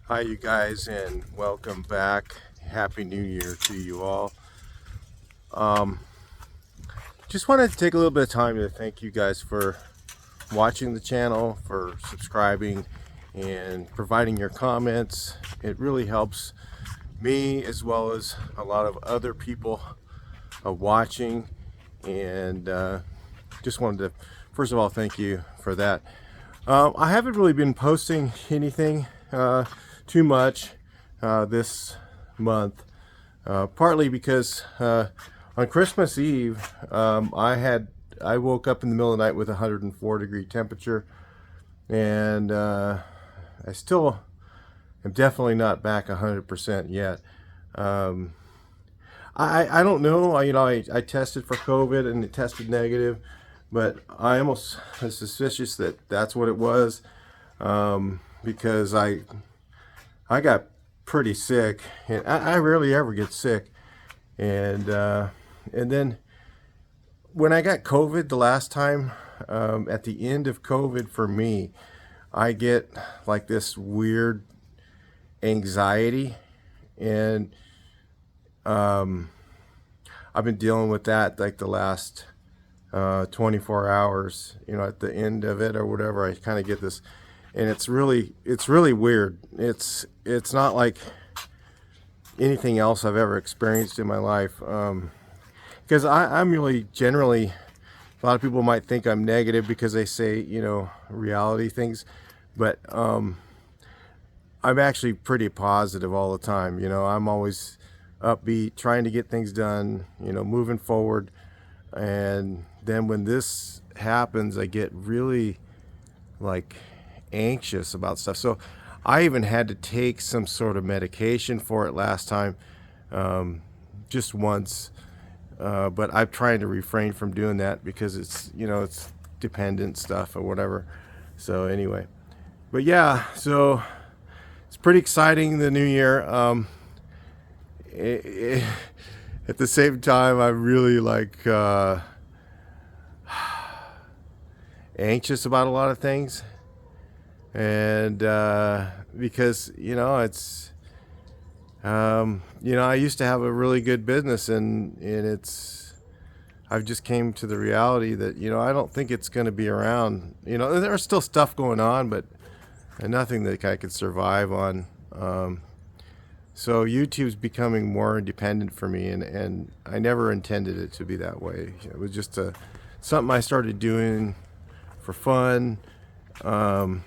Hi you guys, and welcome back. Happy New Year to you all. um, just wanted to take a little bit of time to thank you guys for watching the channel, for subscribing and providing your comments. It really helps me as well as a lot of other people watching, and just wanted to first of all thank you for that. I haven't really been posting anything too much this month, partly because on Christmas Eve I woke up in the middle of the night with a 104-degree temperature, and I still am definitely not back 100% yet. Um, I don't know. I tested for COVID and it tested negative, but I almost was suspicious that that's what it was, because I got pretty sick, and I rarely ever get sick, and then when I got COVID the last time, at the end of COVID for me, I get like this weird anxiety, and I've been dealing with that like the last 24 hours, at the end of it or whatever. I kind of get this, and it's really weird. It's not like anything else I've ever experienced in my life, because I'm really generally, a lot of people might think I'm negative because they say reality things, but I'm actually pretty positive all the time. I'm always upbeat, trying to get things done, moving forward. And then when this happens, I get really like anxious about stuff. So I even had to take some sort of medication for it last time, just once. But I'm trying to refrain from doing that because it's dependent stuff or whatever. So anyway, but yeah, so it's pretty exciting, the new year. At the same time, I'm really like anxious about a lot of things, and because it's I used to have a really good business, and I've just came to the reality that I don't think it's going to be around. There's still stuff going on, but nothing that I could survive on. So YouTube's becoming more independent for me, and I never intended it to be that way. It was just something I started doing for fun, and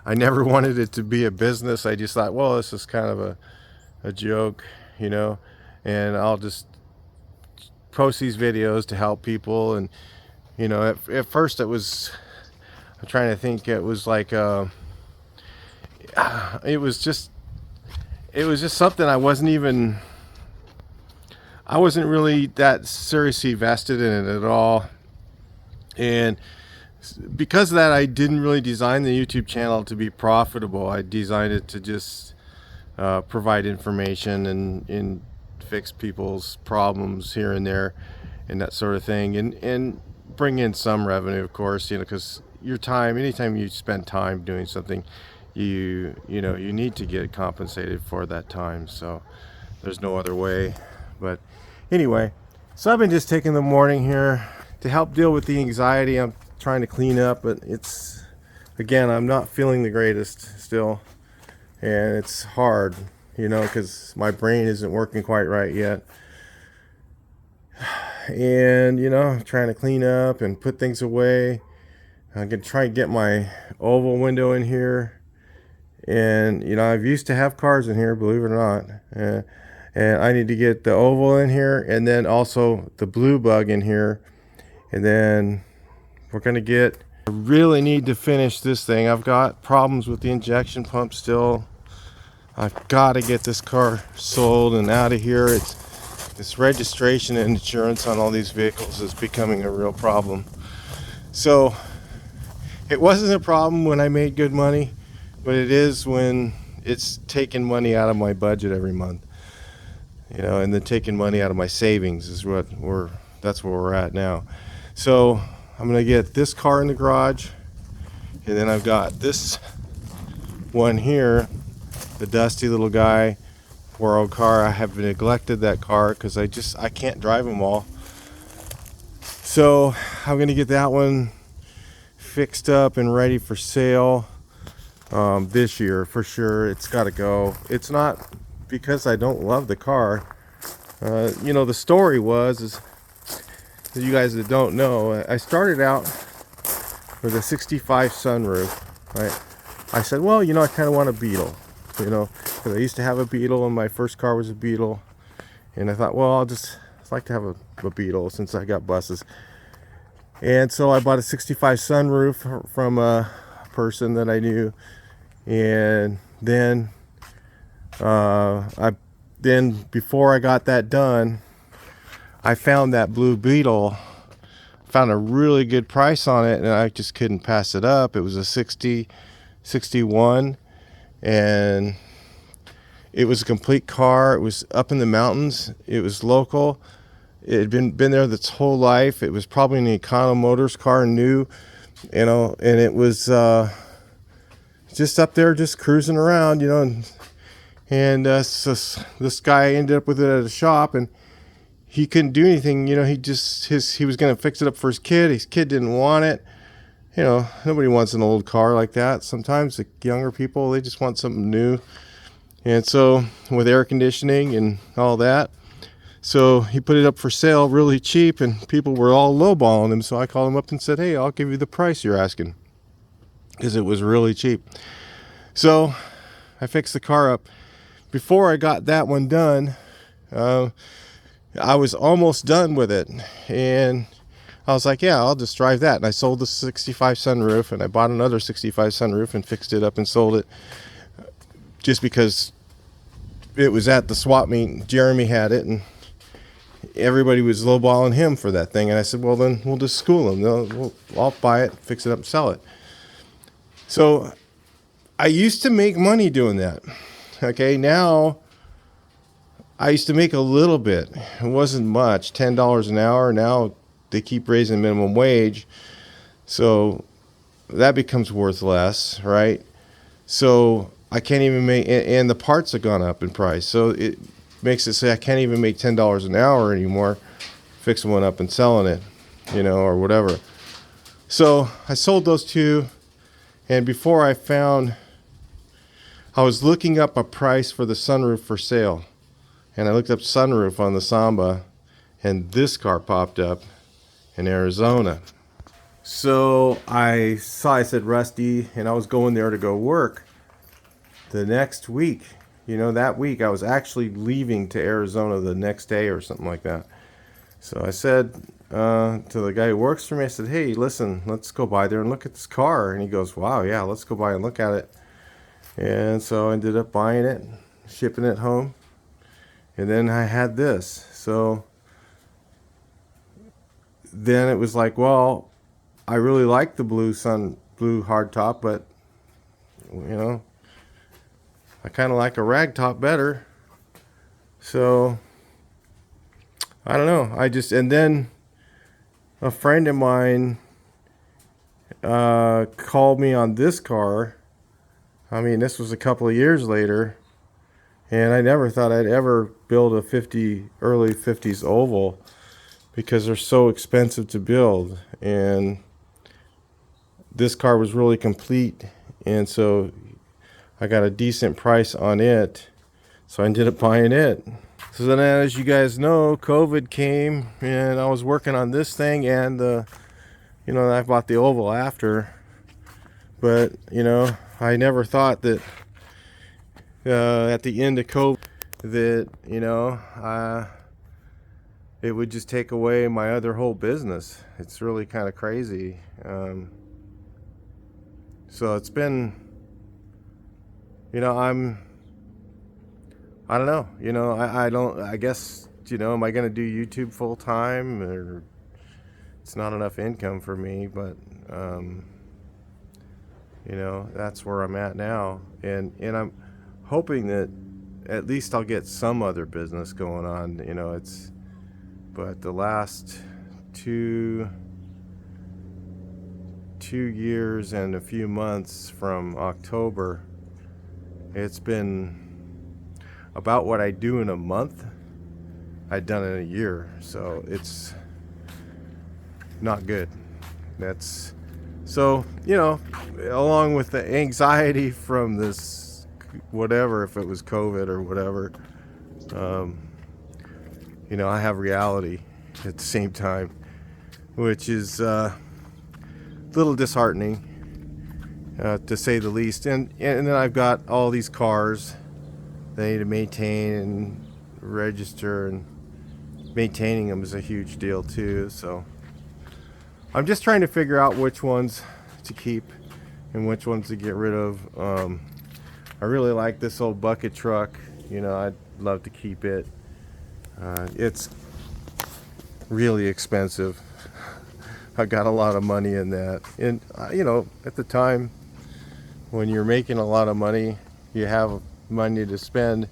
I never wanted it to be a business. I just thought, well, this is kind of a joke, and I'll just post these videos to help people. And at first it was, I'm trying to think, it was like it was just something I wasn't really that seriously vested in it at all. And because of that, I didn't really design the YouTube channel to be profitable. I designed it to just provide information and fix people's problems here and there and that sort of thing, and bring in some revenue, of course, because your time, anytime you spend time doing something, you need to get compensated for that time. So there's no other way. But anyway, so I've been just taking the morning here to help deal with the anxiety. I'm trying to clean up, but again, I'm not feeling the greatest still, and it's hard, because my brain isn't working quite right yet. And I'm trying to clean up and put things away. I'm gonna try and get my oval window in here. And I've used to have cars in here, believe it or not, and I need to get the oval in here, and then also the blue bug in here. And then I really need to finish this thing. I've got problems with the injection pump still. I've got to get this car sold and out of here. This registration and insurance on all these vehicles is becoming a real problem. So it wasn't a problem when I made good money, but it is when it's taking money out of my budget every month, and then taking money out of my savings that's where we're at now. So I'm gonna get this car in the garage, and then I've got this one here, the dusty little guy, poor old car. I have neglected that car because I can't drive them all. So I'm gonna get that one fixed up and ready for sale this year for sure. It's got to go. It's not because I don't love the car. The story is you guys that don't know, I started out with a 65 sunroof. I said, well, I kind of want a Beetle, because I used to have a Beetle and my first car was a Beetle. And I thought, well, I'd like to have a Beetle since I got buses. And so I bought a 65 sunroof from a person that I knew. And then before I got that done, I found that blue Beetle, found a really good price on it, and I just couldn't pass it up. It was a 61, and it was a complete car. It was up in the mountains. It was local. It had been there its whole life. It was probably an Econo Motors car, new, and it was just up there, just cruising around, and so this guy ended up with it at a shop, and he couldn't do anything. He was going to fix it up for his kid. His kid didn't want it. Nobody wants an old car like that. Sometimes the younger people, they just want something new. And so with air conditioning and all that, so he put it up for sale really cheap, and people were all lowballing him. So I called him up and said, hey, I'll give you the price you're asking, because it was really cheap. So I fixed the car up. Before I got that one done, I was almost done with it, and I was like, yeah, I'll just drive that. And I sold the 65 sunroof, and I bought another 65 sunroof and fixed it up and sold it, just because it was at the swap meet. Jeremy had it, and everybody was lowballing him for that thing. And I said, well, then we'll just school him. I'll buy it, fix it up, and sell it. So I used to make money doing that. Okay, now I used to make a little bit. It wasn't much, $10 an hour. Now they keep raising minimum wage, so that becomes worth less, right? So I can't even make, and the parts have gone up in price, so it makes it say I can't even make $10 an hour anymore fixing one up and selling it, or whatever. So I sold those two, and before I was looking up a price for the sunroof for sale, and I looked up sunroof on the Samba, and this car popped up in Arizona. So I said Rusty, and I was going there to go work the next week. That week I was actually leaving to Arizona the next day or something like that. So I said to the guy who works for me, I said, hey, listen, let's go by there and look at this car. And he goes, wow, yeah, let's go by and look at it. And so I ended up buying it, shipping it home, and then I had this. So then it was like, well, I really like the blue hardtop, but I kind of like a ragtop better. So I don't know. And then a friend of mine called me on this car. This was a couple of years later, and I never thought I'd ever build a early 50s oval, because they're so expensive to build. And this car was really complete, and so I got a decent price on it, so I ended up buying it. So then, as you guys know, COVID came, and I was working on this thing, and I bought the oval after. But I never thought that at the end of COVID that it would just take away my other whole business. It's really kind of crazy. So it's been, I don't know. I guess, am I going to do YouTube full time? Or it's not enough income for me, but that's where I'm at now. And I'm hoping that at least I'll get some other business going on. But the last two years and a few months from October, It's been about what I do in a month I'd done in a year, so it's not good. That's so, along with the anxiety from this, whatever, if it was COVID or whatever, I have reality at the same time, which is a little disheartening, to say the least. And then I've got all these cars they need to maintain and register, and maintaining them is a huge deal too. So I'm just trying to figure out which ones to keep and which ones to get rid of. I really like this old bucket truck. I'd love to keep it. It's really expensive. I got a lot of money in that. And, at the time when you're making a lot of money, you have money to spend.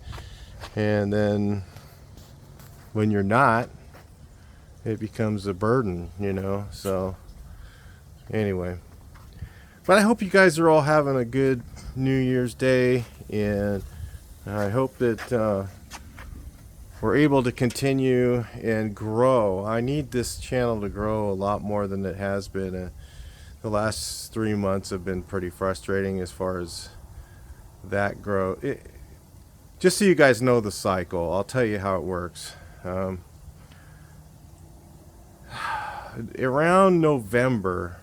And then when you're not, it becomes a burden, So anyway, but I hope you guys are all having a good New Year's Day, and I hope that we're able to continue and grow. I need this channel to grow a lot more than it has been. The last 3 months have been pretty frustrating as far as that growth. Just so you guys know the cycle, I'll tell you how it works. Around November,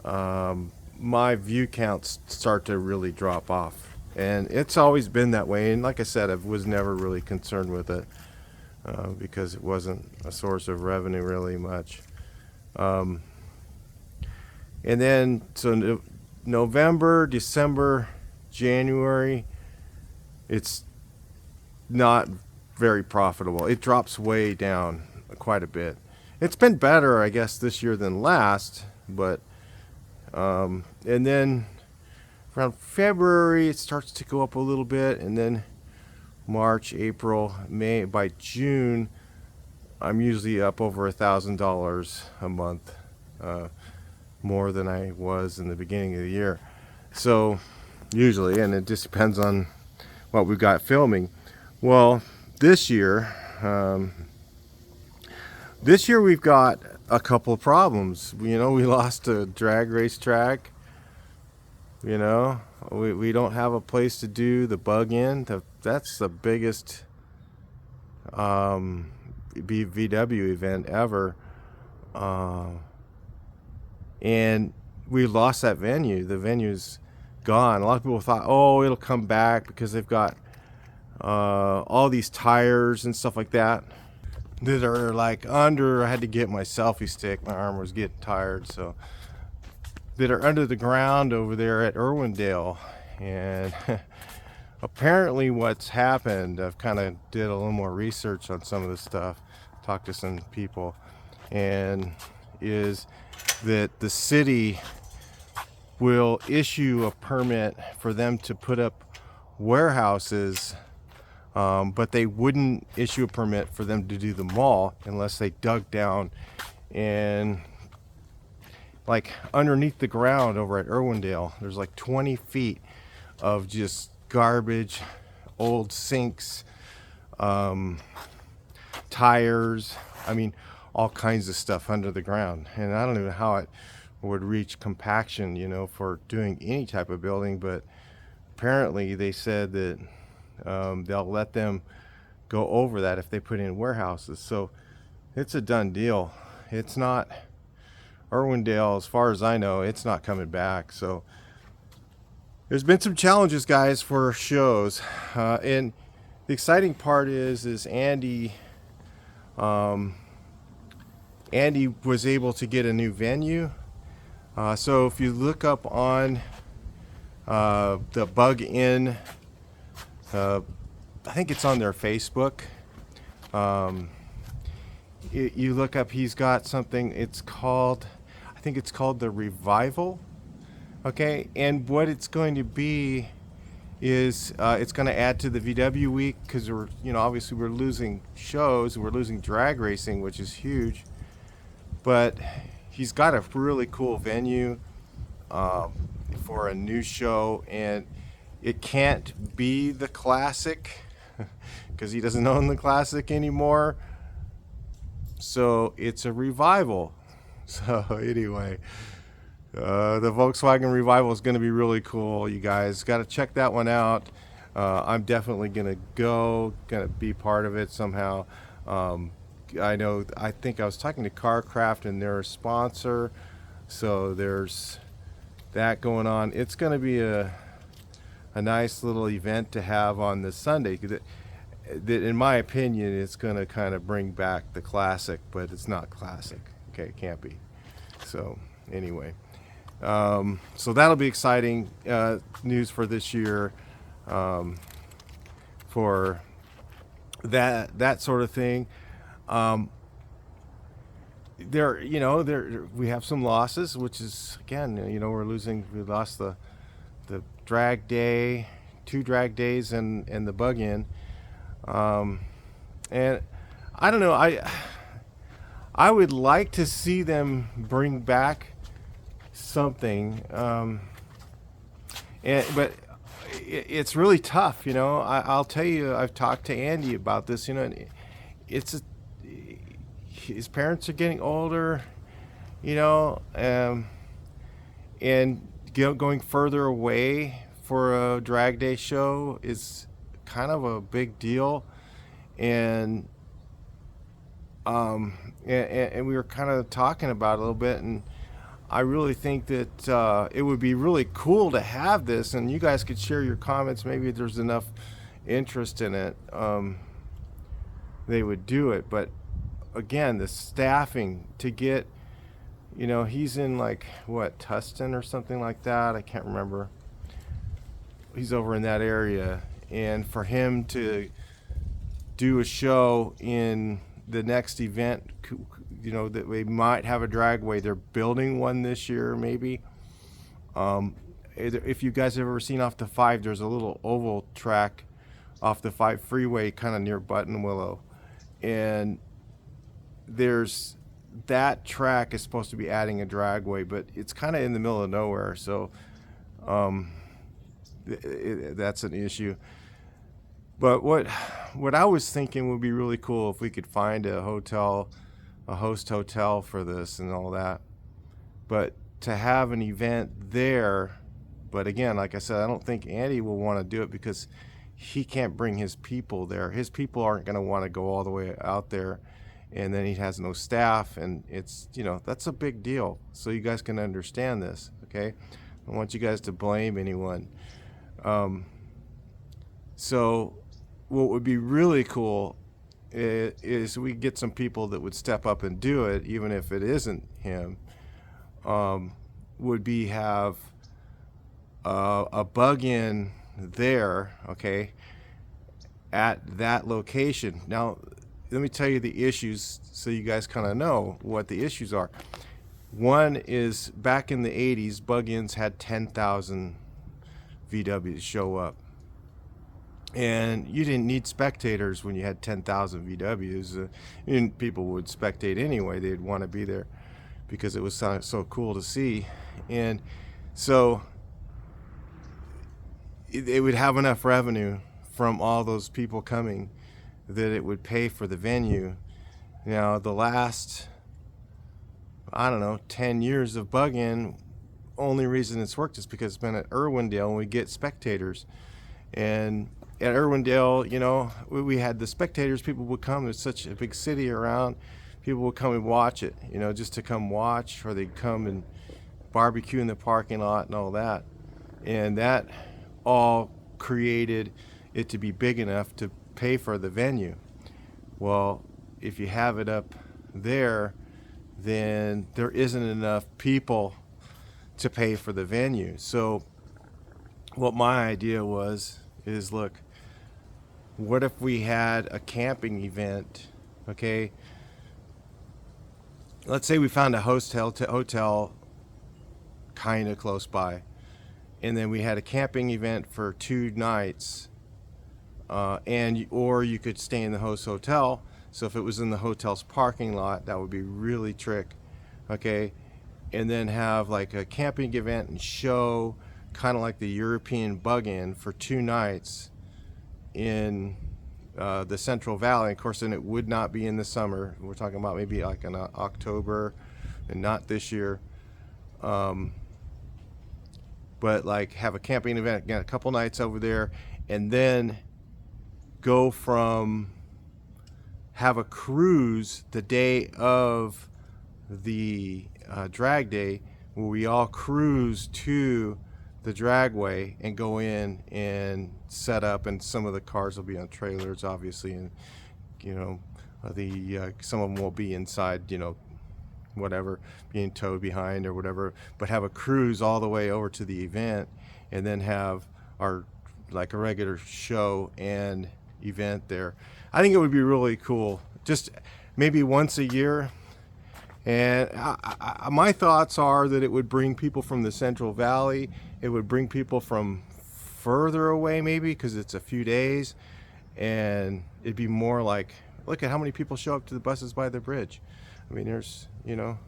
my view counts start to really drop off. And it's always been that way. And like I said, I was never really concerned with it because it wasn't a source of revenue really much. And then, so November, December, January, it's not very profitable. It drops way down quite a bit. It's been better, I guess, this year than last, but and then around February it starts to go up a little bit, and then March, April, May, by June I'm usually up over $1,000 a month, more than I was in the beginning of the year. So usually, and it just depends on what we've got filming. Well, this year we've got a couple of problems. We lost a drag race track. We don't have a place to do the bug in. That's the biggest VW event ever. And we lost that venue. The venue's gone. A lot of people thought, oh, it'll come back because they've got all these tires and stuff like that are like under. I had to get my selfie stick. My arm was getting tired, so that are under the ground over there at Irwindale. And apparently what's happened, I've kind of did a little more research on some of this stuff, talked to some people, and is that the city will issue a permit for them to put up warehouses, but they wouldn't issue a permit for them to do the mall unless they dug down and like underneath the ground over at Irwindale, there's like 20 feet of just garbage, old sinks, tires, all kinds of stuff under the ground. And I don't even know how it would reach compaction, for doing any type of building, but apparently they said that they'll let them go over that if they put in warehouses. So it's a done deal. It's not Irwindale, as far as I know, it's not coming back. So there's been some challenges, guys, for shows, and the exciting part is Andy was able to get a new venue. So if you look up on the Bug In, I think it's on their Facebook. You look up, he's got something, I think it's called the Revival. Okay, and what it's going to be is it's going to add to the VW week, because we're, obviously we're losing shows, we're losing drag racing, which is huge. But he's got a really cool venue for a new show, and It can't be the classic because he doesn't own the classic anymore. So it's a revival. So anyway, the Volkswagen revival is going to be really cool. You guys got to check that one out. I'm definitely going to be part of it somehow. I think I was talking to CarCraft and they're a sponsor. So there's that going on. It's going to be a nice little event to have on this Sunday. That in my opinion, it's going to kind of bring back the classic, but it's not classic. Okay, it can't be. So anyway, so that'll be exciting news for this year, for that sort of thing. There we have some losses, which is again, we lost the drag day, 2 drag days, and the bug in. And I don't know. I would like to see them bring back something, but it's really tough. I'll tell you. I've talked to Andy about this. And his parents are getting older. And going further away for a drag day show is kind of a big deal, and we were kind of talking about it a little bit, and I really think that it would be really cool to have this, and you guys could share your comments. Maybe if there's enough interest in it, they would do it. But again, the staffing to get, he's in Tustin or something like that. I can't remember. He's over in that area. And for him to do a show in the next event, that we might have a dragway. They're building one this year, maybe. If you guys have ever seen off the 5, there's a little oval track off the 5 freeway kind of near Buttonwillow. And there's that track is supposed to be adding a dragway, but it's kind of in the middle of nowhere. So that's an issue. But what I was thinking would be really cool if we could find a host hotel for this and all that. But to have an event there, but again, like I said, I don't think Andy will want to do it because he can't bring his people there. His people aren't going to want to go all the way out there, and then he has no staff, and it's, that's a big deal. So you guys can understand this, okay? I don't want you guys to blame anyone. So what would be really cool is we get some people that would step up and do it, even if it isn't him. Would be have a bug-in there, okay, at that location. Now, let me tell you the issues so you guys kind of know what the issues are. One is back in the 80s, bug-ins had 10,000 VWs show up. And you didn't need spectators when you had 10,000 VWs. And people would spectate anyway. They'd want to be there because it was so cool to see. And so it would have enough revenue from all those people coming that it would pay for the venue. Now, the last, 10 years of bug-in, only reason it's worked is because it's been at Irwindale and we get spectators. And at Irwindale, we had the spectators. People would come. There's such a big city around. People would come and watch it, just to come watch, or they'd come and barbecue in the parking lot and all that. And that all created it to be big enough to pay for the venue. Well, if you have it up there, then there isn't enough people to pay for the venue. So what my idea is look, what if we had a camping event, okay? Let's say we found a hotel kind of close by, and then we had a camping event for 2 nights, or you could stay in the host hotel. So if it was in the hotel's parking lot, that would be really trick, okay? And then have like a camping event and show kind of like the European bug-in for 2 nights in the Central Valley. Of course, then it would not be in the summer. We're talking about maybe like in October, and not this year. But like have a camping event again, a couple nights over there, and then go from have a cruise the day of the drag day, where we all cruise to the dragway and go in and set up, and some of the cars will be on trailers, obviously, and you know, some of them will be inside, you know, whatever, being towed behind or whatever, but have a cruise all the way over to the event, and then have our like a regular show and event there. I think it would be really cool, just maybe once a year. And my thoughts are that it would bring people from the Central Valley. It would bring people from further away, maybe, because it's a few days. And it'd be more like, look at how many people show up to the buses by the bridge. I mean, there's, you know,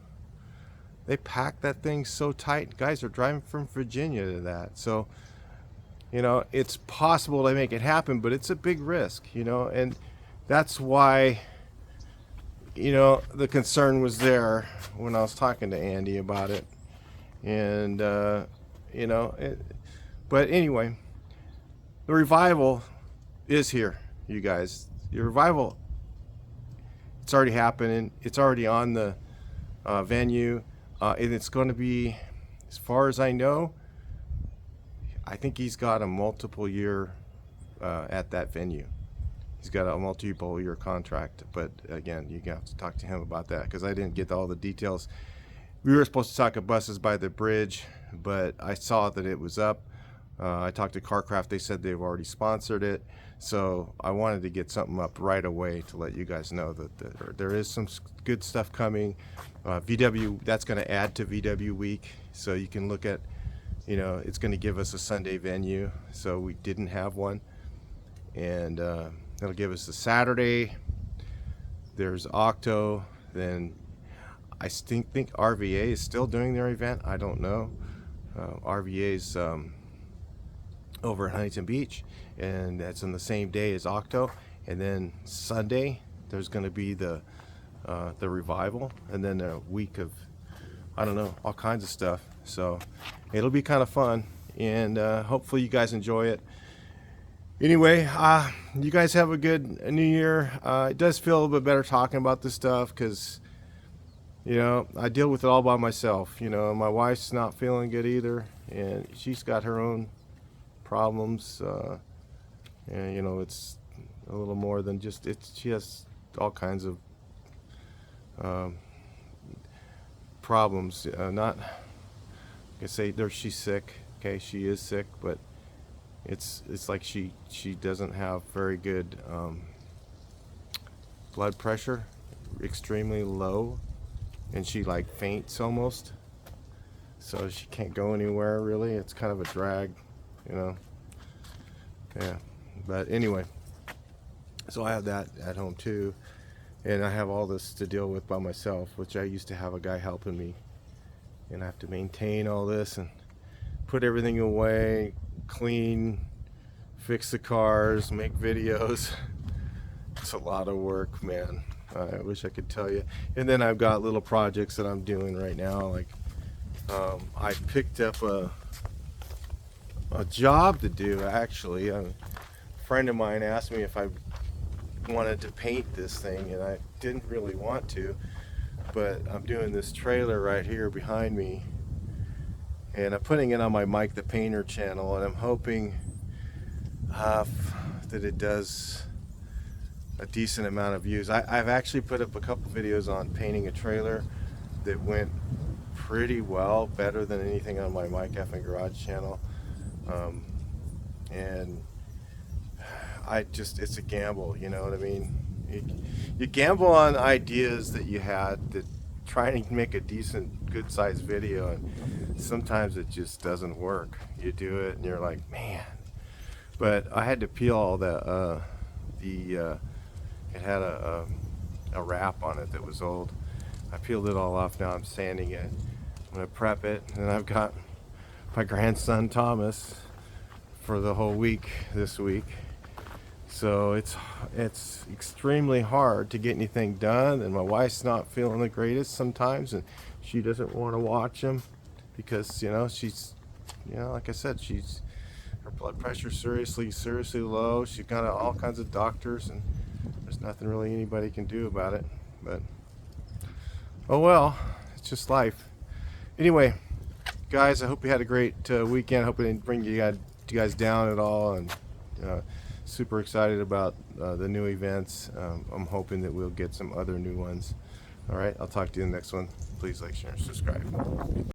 they pack that thing so tight. Guys are driving from Virginia to that. So, you know, it's possible to make it happen, but it's a big risk, you know. And that's why, you know, the concern was there when I was talking to Andy about it. And, you know, but anyway, the revival is here, you guys. The revival, it's already happening. It's already on the venue. And it's going to be, as far as I know, I think he's got a multiple year at that venue. He's got a multiple year contract, but again, you have to talk to him about that, because I didn't get all the details. We were supposed to talk at Buses by the Bridge, but I saw that it was up. I talked to CarCraft. They said they've already sponsored it, so I wanted to get something up right away to let you guys know that there is some good stuff coming. VW, that's going to add to VW Week, so you can look at, you know, it's going to give us a Sunday venue, so we didn't have one, and that'll give us a Saturday. There's Octo. Then I think RVA is still doing their event. I don't know. RVA's over at Huntington Beach, and that's on the same day as Octo. And then Sunday there's going to be the revival, and then a week of, I don't know, all kinds of stuff. So it'll be kind of fun, and hopefully you guys enjoy it. Anyway, you guys have a good New Year. It does feel a little bit better talking about this stuff, because, you know, I deal with it all by myself. You know, my wife's not feeling good either, and she's got her own problems. And, you know, it's a little more than just, she has all kinds of problems. Not, I can say she's sick. Okay, she is sick, but it's like she doesn't have very good blood pressure, extremely low, and she like faints almost, so she can't go anywhere really. It's kind of a drag, you know. Yeah, but anyway, so I have that at home too, and I have all this to deal with by myself, which I used to have a guy helping me, and I have to maintain all this and put everything away, clean, fix the cars, make videos. It's a lot of work, man. I wish I could tell you. And then I've got little projects that I'm doing right now. Like I picked up a job to do, actually. A friend of mine asked me if I wanted to paint this thing, and I didn't really want to, but I'm doing this trailer right here behind me, and I'm putting it on my Mike the Painter channel, and I'm hoping that it does a decent amount of views. I've actually put up a couple videos on painting a trailer that went pretty well, better than anything on my Mike F and Garage channel, and it's a gamble, you know what I mean? You gamble on ideas that you had, that trying to make a decent, good sized video, and sometimes it just doesn't work. You do it and you're like, man. But I had to peel all it had a wrap on it that was old. I peeled it all off. Now I'm sanding it. I'm gonna prep it, and I've got my grandson Thomas for the whole week this week. So it's extremely hard to get anything done, and my wife's not feeling the greatest sometimes, and she doesn't want to watch him because she's like I said, her blood pressure seriously low. She's got all kinds of doctors, and there's nothing really anybody can do about it. But oh well, it's just life. Anyway, guys, I hope you had a great weekend. I hope it didn't bring you guys down at all, and super excited about the new events. I'm hoping that we'll get some other new ones. All right, I'll talk to you in the next one. Please like, share, and subscribe.